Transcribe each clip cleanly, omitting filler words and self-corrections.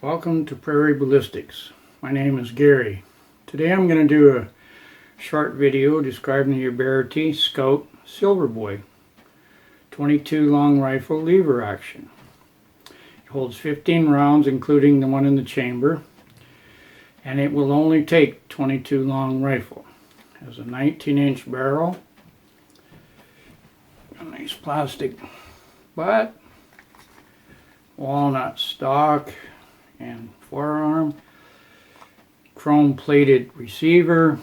Welcome to Prairie Ballistics. My name is Gary. Today I'm going to do a short video describing the Uberti Silverboy 22 long rifle lever action. It holds 15 rounds including the one in the chamber, and it will only take 22 long rifle. It has a 19-inch barrel, a nice plastic butt, walnut stock and forearm, chrome plated receiver,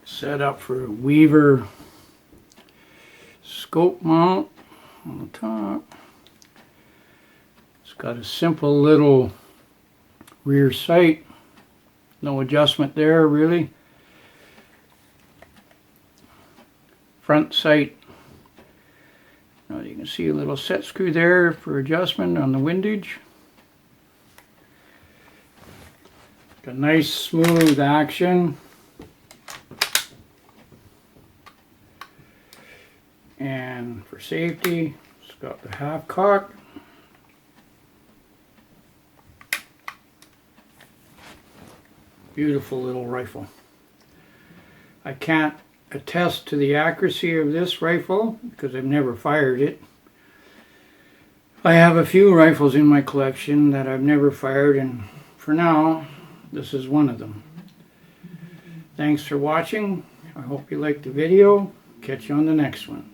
set up for a weaver scope mount on the top. It's got a simple little rear sight, no adjustment there really. Front sight, you can see a little set screw there for adjustment on the windage. Got nice smooth action. And for safety, it's got the half cock. Beautiful little rifle. I can't attest to the accuracy of this rifle because I've never fired it. I have a few rifles in my collection that I've never fired, and for now this is one of them. Thanks for watching. I hope you liked the video. Catch you on the next one.